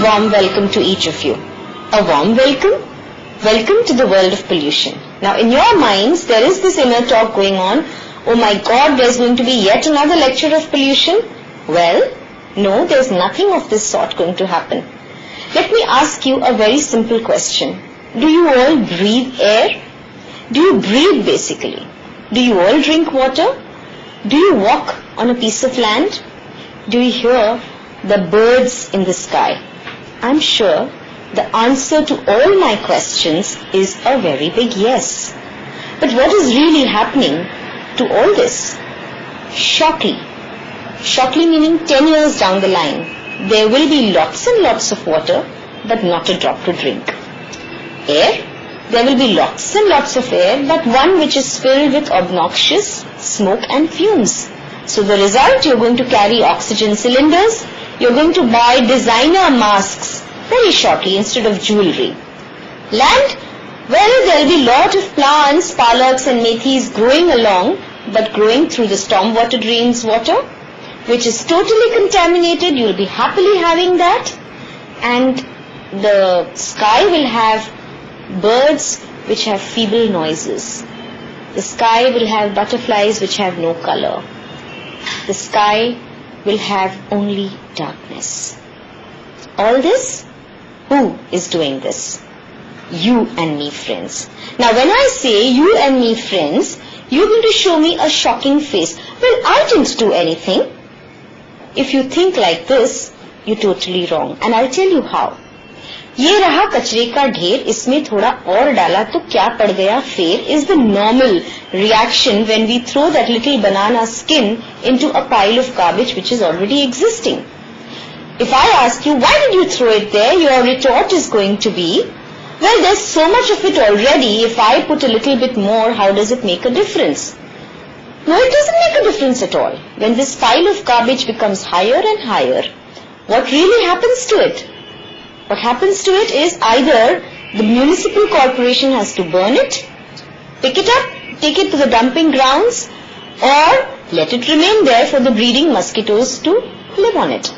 warm welcome to each of you. A warm welcome? Welcome to the world of pollution. Now in your minds there is this inner talk going on, oh my God, there's going to be yet another lecture of pollution. Well, no, there's nothing of this sort going to happen. Let me ask you a very simple question. Do you all breathe air? Do you breathe basically? Do you all drink water? Do you walk on a piece of land? Do you hear the birds in the sky? I'm sure the answer to all my questions is a very big yes. But what is really happening to all this? Shortly meaning 10 years down the line, there will be lots and lots of water, but not a drop to drink. Air? There will be lots and lots of air, but one which is filled with obnoxious smoke and fumes. So the result, you're going to carry oxygen cylinders, you're going to buy designer masks very shortly instead of jewelry. Land? Well, there will be lot of plants, palaks and methis growing along, but growing through the stormwater drains water, which is totally contaminated. You'll be happily having that. And the sky will have birds which have feeble noises. The sky will have butterflies which have no color. The sky will have only darkness. All this, who is doing this? You and me, friends. Now when I say you and me, friends, you're going to show me a shocking face. Well, I didn't do anything. If you think like this, you're totally wrong. And I'll tell you how. ये रहा कचरे का ढेर, इसमें थोड़ा और डाला तो क्या पड़ गया फेर is the normal reaction when we throw that little banana skin into a pile of garbage which is already existing. If I ask you, why did you throw it there? Your retort is going to be, well, there's so much of it already. If I put a little bit more, how does it make a difference? No, it doesn't make a difference at all. When this pile of garbage becomes higher and higher, what really happens to it? What happens to it is either the municipal corporation has to burn it, pick it up, take it to the dumping grounds, or let it remain there for the breeding mosquitoes to live on it.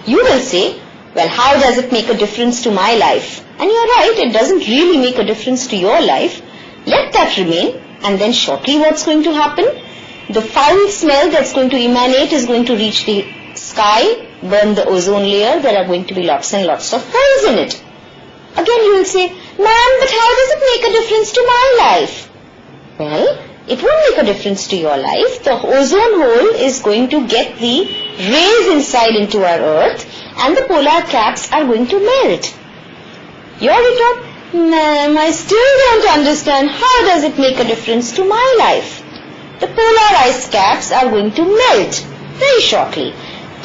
You will say, well, how does it make a difference to my life? And you're right, it doesn't really make a difference to your life. Let that remain, and then shortly what's going to happen? The foul smell that's going to emanate is going to reach the sky, burn the ozone layer. There are going to be lots and lots of holes in it. Again you will say, ma'am, but how does it make a difference to my life? Well, it won't make a difference to your life. The ozone hole is going to get the rays inside into our earth, and the polar caps are going to melt. Your retort, ma'am, I still don't understand. How does it make a difference to my life? The polar ice caps are going to melt very shortly,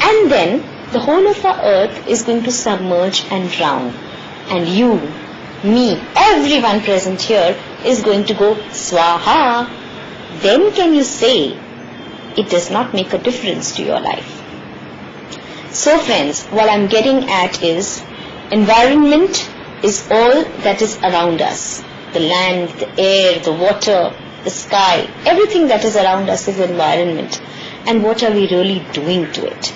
and then the whole of our earth is going to submerge and drown. And you, me, everyone present here is going to go swaha. Then can you say it does not make a difference to your life? So friends, what I'm getting at is environment is all that is around us. The land, the air, the water, the sky, everything that is around us is environment. And what are we really doing to it?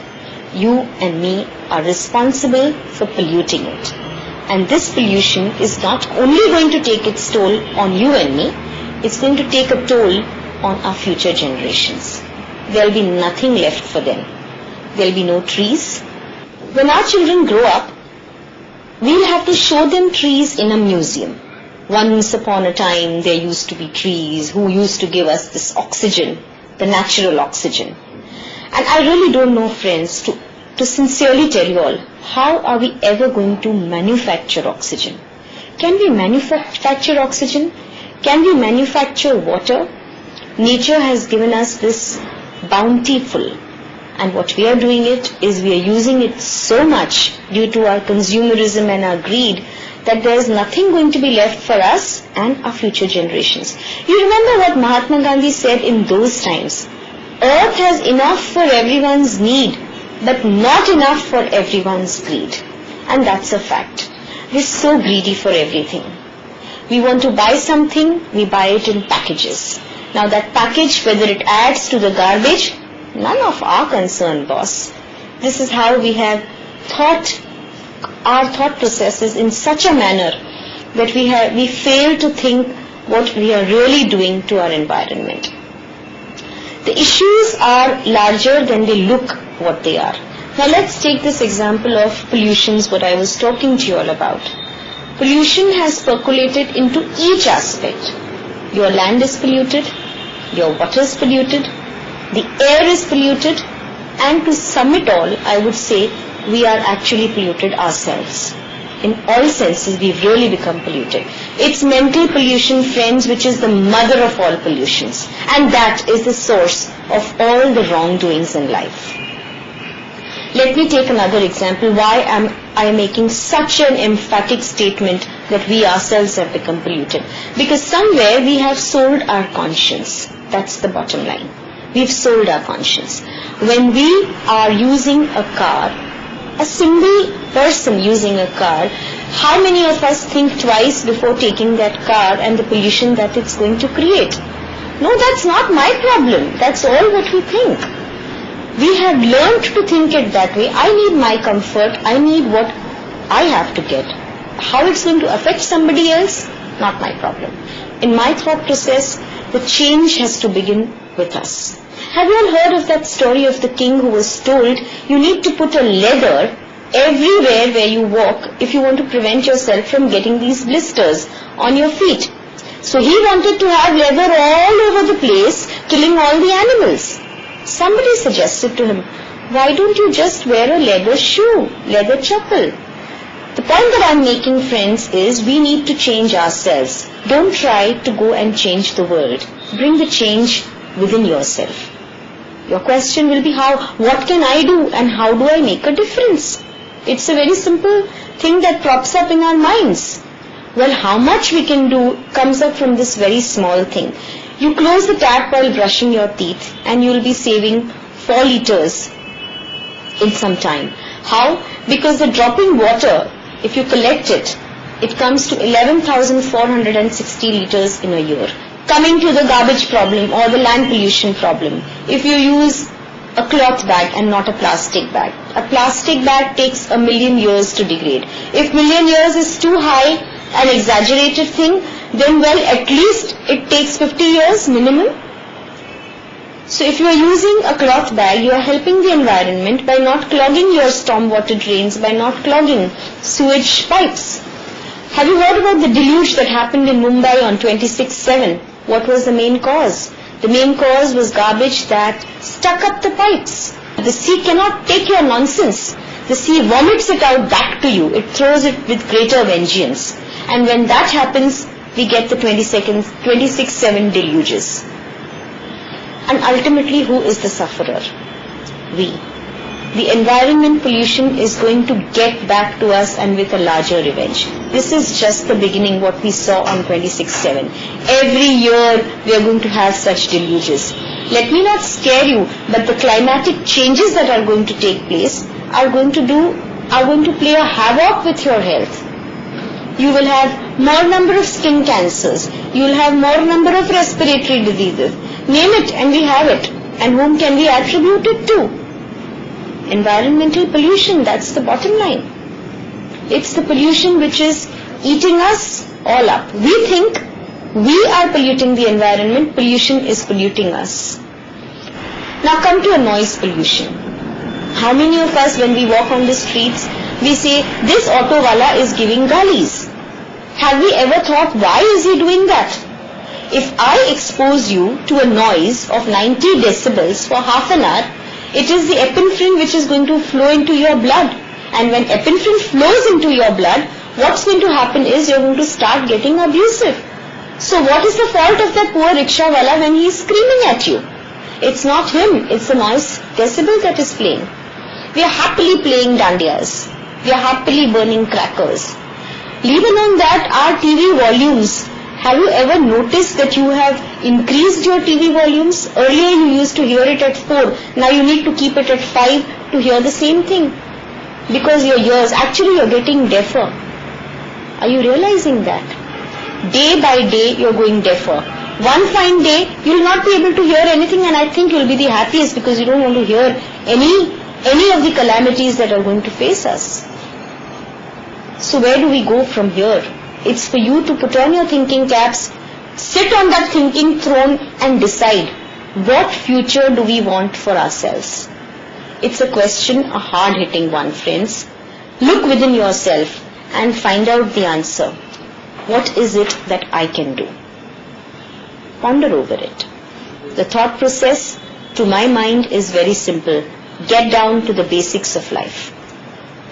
You and me are responsible for polluting it. And this pollution is not only going to take its toll on you and me, it's going to take a toll on our future generations. There'll be nothing left for them. There'll be no trees. When our children grow up, we'll have to show them trees in a museum. Once upon a time, there used to be trees who used to give us this oxygen, the natural oxygen. And I really don't know, friends, to sincerely tell you all, how are we ever going to manufacture oxygen? Can we manufacture oxygen? Can we manufacture water? Nature has given us this bountiful, and what we are doing it is we are using it so much due to our consumerism and our greed that there is nothing going to be left for us and our future generations. You remember what Mahatma Gandhi said in those times? Earth has enough for everyone's need, but not enough for everyone's greed. And that's a fact. We're so greedy for everything. We want to buy something, we buy it in packages. Now that package, whether it adds to the garbage, none of our concern, boss. This is how we have thought our thought processes in such a manner that we fail to think what we are really doing to our environment. The issues are larger than they look what they are. Now let's take this example of pollutions, what I was talking to you all about. Pollution has percolated into each aspect. Your land is polluted, your water is polluted, the air is polluted, and to sum it all, I would say we are actually polluted ourselves. In all senses, we've really become polluted. It's mental pollution, friends, which is the mother of all pollutions. And that is the source of all the wrongdoings in life. Let me take another example. Why am I making such an emphatic statement that we ourselves have become polluted? Because somewhere we have sold our conscience. That's the bottom line. We've sold our conscience. When we are using a car, a single person using a car, how many of us think twice before taking that car and the pollution that it's going to create? No, that's not my problem. That's all what we think. We have learned to think it that way. I need my comfort. I need what I have to get. How it's going to affect somebody else, not my problem. In my thought process, the change has to begin with us. Have you all heard of that story of the king who was told you need to put a leather everywhere where you walk if you want to prevent yourself from getting these blisters on your feet? So he wanted to have leather all over the place, killing all the animals. Somebody suggested to him, why don't you just wear a leather shoe, leather chappal? The point that I'm making, friends, is we need to change ourselves. Don't try to go and change the world. Bring the change within yourself. Your question will be what can I do and how do I make a difference? It's a very simple thing that crops up in our minds. Well, how much we can do comes up from this very small thing. You close the tap while brushing your teeth and you will be saving 4 liters in some time. How? Because the dropping water, if you collect it, it comes to 11,460 liters in a year. Coming to the garbage problem or the land pollution problem, if you use a cloth bag and not a plastic bag. A plastic bag takes 1,000,000 years to degrade. If 1,000,000 years is too high, an exaggerated thing, then well, at least it takes 50 years minimum. So if you are using a cloth bag, you are helping the environment by not clogging your stormwater drains, by not clogging sewage pipes. Have you heard about the deluge that happened in Mumbai on 26/7? What was the main cause? The main cause was garbage that stuck up the pipes. The sea cannot take your nonsense. The sea vomits it out back to you. It throws it with greater vengeance. And when that happens, we get the 26/7 deluges. And ultimately, who is the sufferer? We. The environment pollution is going to get back to us and with a larger revenge. This is just the beginning, what we saw on 26/7. Every year we are going to have such deluges. Let me not scare you, but the climatic changes that are going to take place are going to play a havoc with your health. You will have more number of skin cancers. You will have more number of respiratory diseases. Name it and we have it. And whom can we attribute it to? Environmental pollution, that's the bottom line. It's the pollution which is eating us all up. We think we are polluting the environment, pollution is polluting us. Now come to a noise pollution. How many of us, when we walk on the streets, we say, this auto wala is giving galis. Have we ever thought, why is he doing that? If I expose you to a noise of 90 decibels for half an hour, it is the epinephrine which is going to flow into your blood. And when epinephrine flows into your blood, what's going to happen is you're going to start getting abusive. So what is the fault of that poor rickshawala when he is screaming at you? It's not him, it's the noise decibel that is playing. We are happily playing dandiyas. We are happily burning crackers. Leave alone that our TV volumes. Have you ever noticed that you have increased your TV volumes? Earlier you used to hear it at 4. Now you need to keep it at 5 to hear the same thing. Because your ears, actually you're getting deafer. Are you realizing that? Day by day you're going deafer. One fine day you'll not be able to hear anything, and I think you'll be the happiest because you don't want to hear any of the calamities that are going to face us. So where do we go from here? It's for you to put on your thinking caps, sit on that thinking throne and decide what future do we want for ourselves. It's a question, a hard-hitting one, friends. Look within yourself and find out the answer. What is it that I can do? Ponder over it. The thought process, to my mind, is very simple. Get down to the basics of life.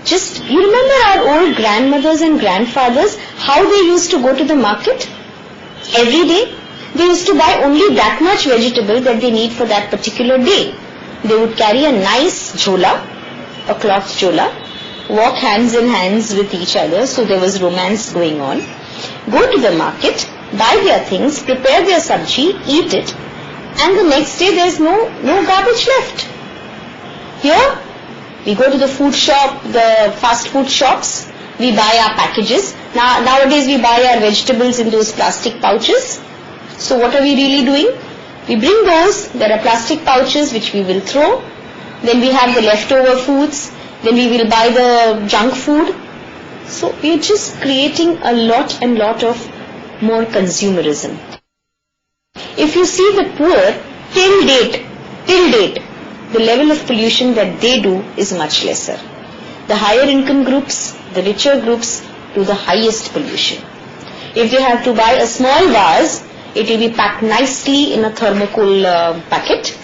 You remember our old grandmothers and grandfathers, how they used to go to the market? Every day, they used to buy only that much vegetable that they need for that particular day. They would carry a nice jhola, a cloth jhola, walk hands in hands with each other, so there was romance going on. Go to the market, buy their things, prepare their sabji, eat it, and the next day there's no garbage left. Here, we go to the food shop, the fast food shops, we buy our packages. Nowadays we buy our vegetables in those plastic pouches. So what are we really doing? We bring those, there are plastic pouches which we will throw, then we have the leftover foods, then we will buy the junk food. So we are just creating a lot of more consumerism. If you see the poor, till date, the level of pollution that they do is much lesser. The higher income groups, the richer groups do the highest pollution. If they have to buy a small vase, it will be packed nicely in a thermocol packet.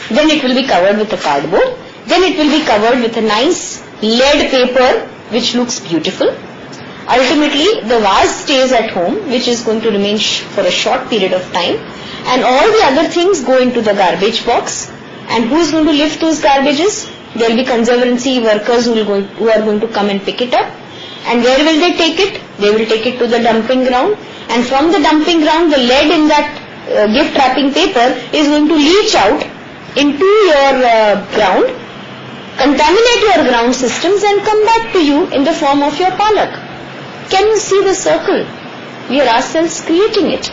Then it will be covered with a cardboard. Then it will be covered with a nice lead paper which looks beautiful. Ultimately, the vase stays at home, which is going to remain for a short period of time, and all the other things go into the garbage box. And who is going to lift those garbages? There will be conservancy workers who are going to come and pick it up. And where will they take it? They will take it to the dumping ground. And from the dumping ground, the lead in that gift wrapping paper is going to leach out into your ground, contaminate your ground systems and come back to you in the form of your palak. Can you see the circle? We are ourselves creating it.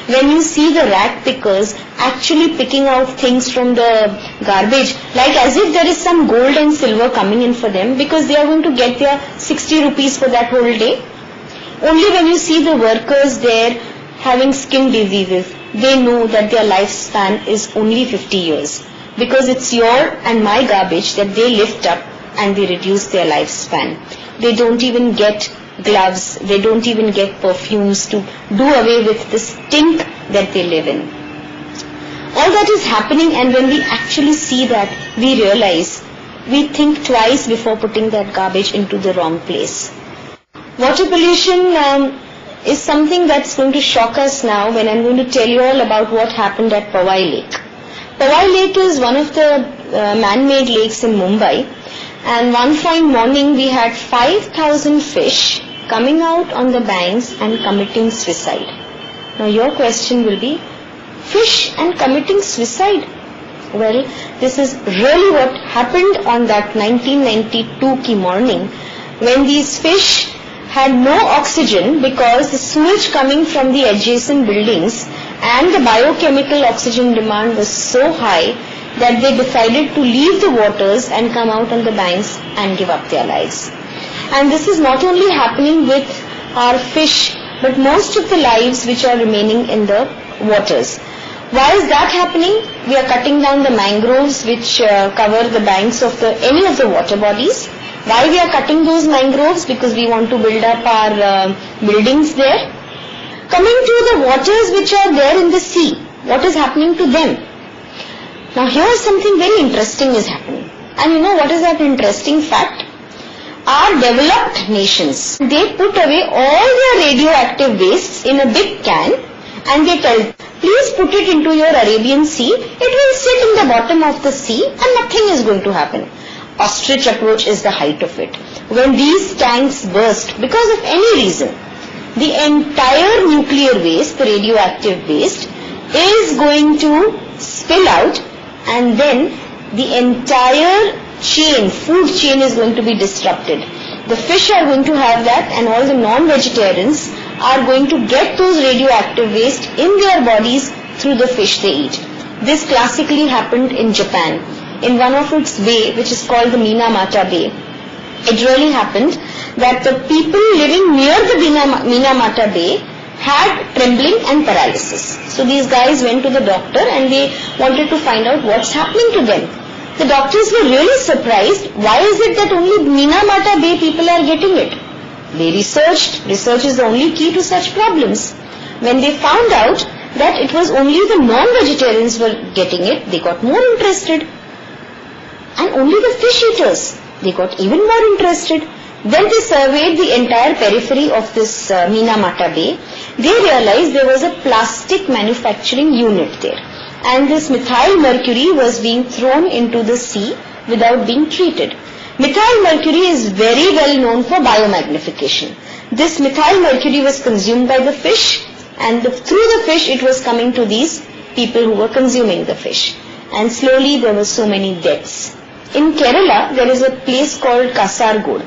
When you see the rat pickers actually picking out things from the garbage, like as if there is some gold and silver coming in for them because they are going to get their 60 rupees for that whole day. Only when you see the workers there having skin diseases, they know that their lifespan is only 50 years. Because it's your and my garbage that they lift up and they reduce their lifespan. They don't even get gloves, they don't even get perfumes to do away with the stink that they live in. All that is happening, and when we actually see that, we realize, we think twice before putting that garbage into the wrong place. Water pollution is something that's going to shock us now when I'm going to tell you all about what happened at Powai Lake. Powai Lake is one of the man-made lakes in Mumbai, and one fine morning we had 5,000 fish coming out on the banks and committing suicide. Now your question will be, fish and committing suicide? Well, this is really what happened on that 1992 ki morning when these fish had no oxygen because the sewage coming from the adjacent buildings and the biochemical oxygen demand was so high that they decided to leave the waters and come out on the banks and give up their lives. And this is not only happening with our fish, but most of the lives which are remaining in the waters. Why is that happening? We are cutting down the mangroves which cover the banks of any of the water bodies. Why we are cutting those mangroves? Because we want to build up our buildings there. Coming to the waters which are there in the sea, what is happening to them? Now here something very interesting is happening. And you know what is that interesting fact? Our developed nations, they put away all their radioactive wastes in a big can and they tell, please put it into your Arabian Sea, it will sit in the bottom of the sea and nothing is going to happen. Ostrich approach is the height of it. When these tanks burst because of any reason, the entire nuclear waste, the radioactive waste, is going to spill out, and then the entire chain, food chain is going to be disrupted. The fish are going to have that, and all the non-vegetarians are going to get those radioactive waste in their bodies through the fish they eat. This classically happened in Japan, in one of its bay, which is called the Minamata Bay. It really happened that the people living near the Minamata Bay had trembling and paralysis. So these guys went to the doctor and they wanted to find out what's happening to them. The doctors were really surprised. Why is it that only Minamata Bay people are getting it? They researched. Research is the only key to such problems. When they found out that it was only the non-vegetarians were getting it, they got more interested. And only the fish eaters, they got even more interested. Then they surveyed the entire periphery of this Minamata Bay. They realized there was a plastic manufacturing unit there. And this methyl mercury was being thrown into the sea without being treated. Methyl mercury is very well known for biomagnification. This methyl mercury was consumed by the fish, and through the fish it was coming to these people who were consuming the fish. And slowly there were so many deaths. In Kerala, there is a place called Kasaragod.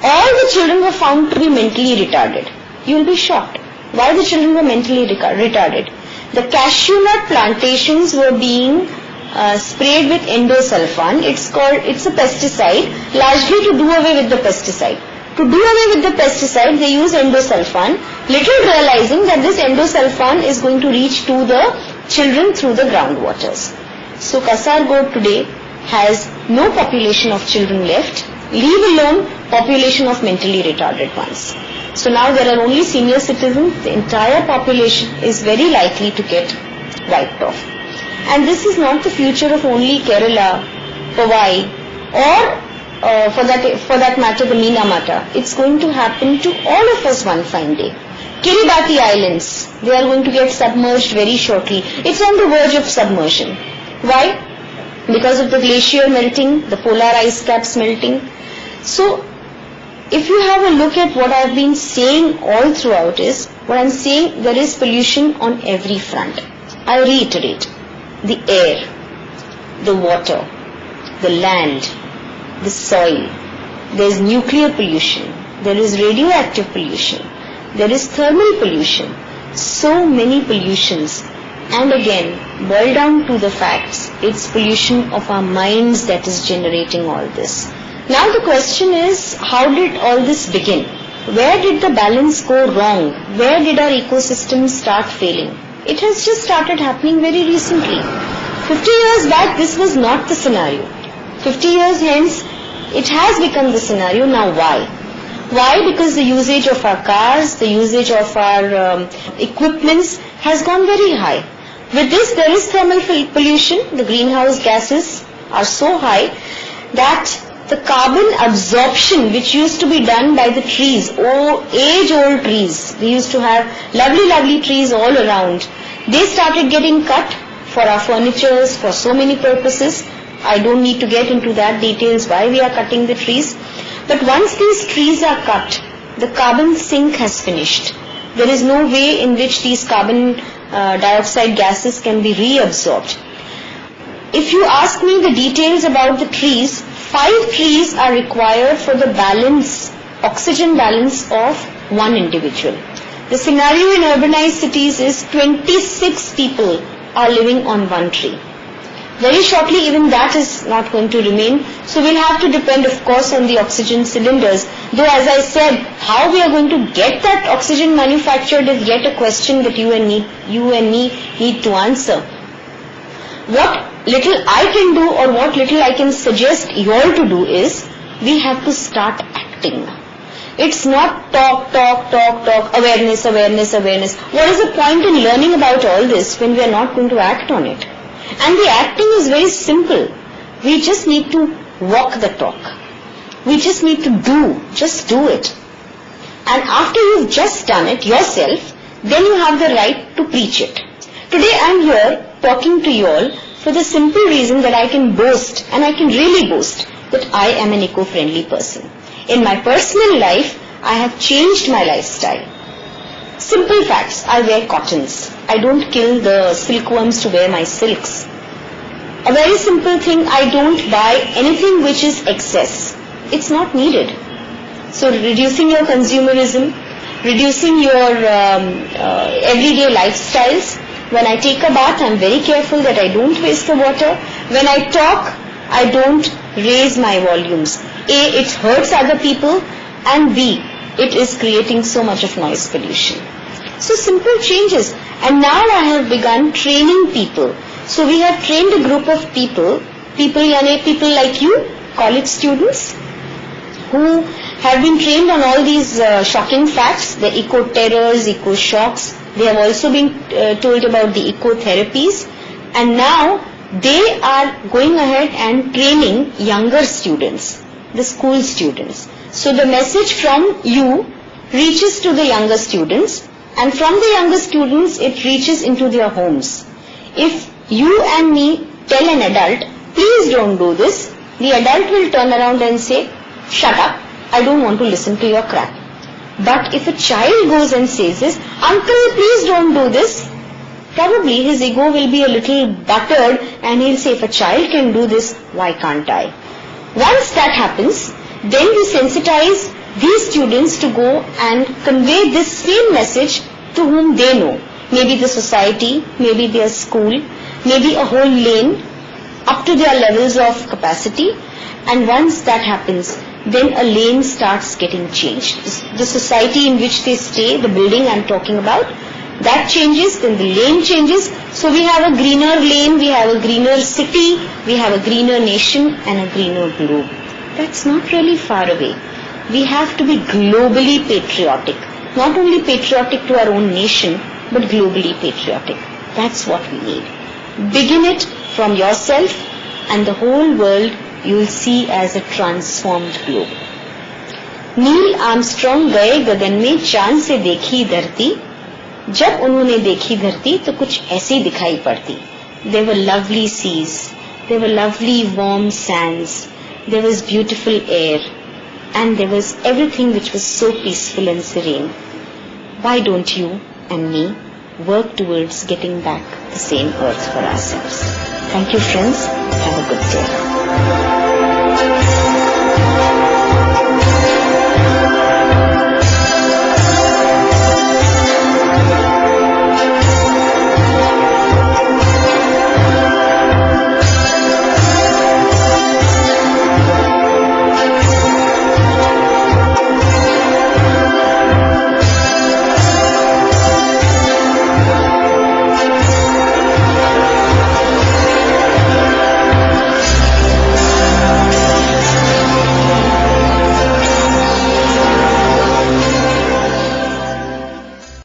All the children were found to be mentally retarded. You will be shocked. Why the children were mentally retarded? The cashew nut plantations were being sprayed with endosulfan. It's a pesticide, largely to do away with the pesticide. To do away with the pesticide, they use endosulfan, little realizing that this endosulfan is going to reach to the children through the groundwaters. So Kasaragod today has no population of children left, leave alone population of mentally retarded ones. So now there are only senior citizens. The entire population is very likely to get wiped off. And this is not the future of only Kerala, Hawaii, or for that matter the Minamata. It's going to happen to all of us one fine day. Kiribati Islands, they are going to get submerged very shortly. It's on the verge of submersion. Why? Because of the glacier melting, the polar ice caps melting. So if you have a look at what I've been saying all throughout is, what I'm saying, there is pollution on every front. I reiterate, the air, the water, the land, the soil, there is nuclear pollution, there is radioactive pollution, there is thermal pollution, so many pollutions. And again, boil down to the facts, it's pollution of our minds that is generating all this. Now the question is, how did all this begin? Where did the balance go wrong? Where did our ecosystem start failing? It has just started happening very recently. 50 years back, this was not the scenario. 50 years hence, it has become the scenario. Now why? Why? Because the usage of our cars, the usage of our equipments has gone very high. With this, there is thermal pollution. The greenhouse gases are so high that the carbon absorption which used to be done by the trees, age-old trees, we used to have lovely trees all around, they started getting cut for our furnitures, for so many purposes. I don't need to get into that details why we are cutting the trees. But once these trees are cut, the carbon sink has finished. There is no way in which these carbon dioxide gases can be reabsorbed. If you ask me the details about the trees, 5 trees are required for the balance, oxygen balance of one individual. The scenario in urbanized cities is 26 people are living on one tree. Very shortly, even that is not going to remain. So we'll have to depend, of course, on the oxygen cylinders. Though, as I said, how we are going to get that oxygen manufactured is yet a question that you and me need to answer. What little I can do or what little I can suggest you all to do is, we have to start acting. It's not talk, awareness. What is the point in learning about all this when we are not going to act on it? And the acting is very simple. We just need to walk the talk. We just need to just do it. And after you've just done it yourself, then you have the right to preach it. Today I'm here talking to you all for the simple reason that I can boast, and I can really boast, that I am an eco-friendly person. In my personal life, I have changed my lifestyle. Simple facts, I wear cottons. I don't kill the silkworms to wear my silks. A very simple thing, I don't buy anything which is excess. It's not needed. So reducing your consumerism, reducing your everyday lifestyles. When I take a bath, I'm very careful that I don't waste the water. When I talk, I don't raise my volumes. A, it hurts other people. and B, it is creating so much of noise pollution. So simple changes. And now I have begun training people. So we have trained a group of people like you, college students, who have been trained on all these shocking facts, the eco-terrors, eco-shocks. They have also been told about the eco-therapies. And now they are going ahead and training younger students, the school students. So the message from you reaches to the younger students, and from the younger students it reaches into their homes. If you and me tell an adult, please don't do this, the adult will turn around and say, shut up, I don't want to listen to your crap. But if a child goes and says this, uncle, please don't do this, probably his ego will be a little buttered and he'll say, if a child can do this, why can't I? Once that happens, then we sensitize these students to go and convey this same message to whom they know. Maybe the society, maybe their school, maybe a whole lane, up to their levels of capacity. And once that happens, then a lane starts getting changed. The society in which they stay, the building I'm talking about, that changes, then the lane changes. So we have a greener lane, we have a greener city, we have a greener nation and a greener globe. That's not really far away. We have to be globally patriotic. Not only patriotic to our own nation, but globally patriotic. That's what we need. Begin it from yourself, and the whole world you will see as a transformed globe. Neil Armstrong गए गगन में चांद से देखी धरती. जब उन्होंने देखी धरती तो कुछ ऐसी दिखाई पड़ती. There were lovely seas, there were lovely warm sands, there was beautiful air, and there was everything which was so peaceful and serene. Why don't you and me work towards getting back the same earth for ourselves? Thank you, friends. Have a good day.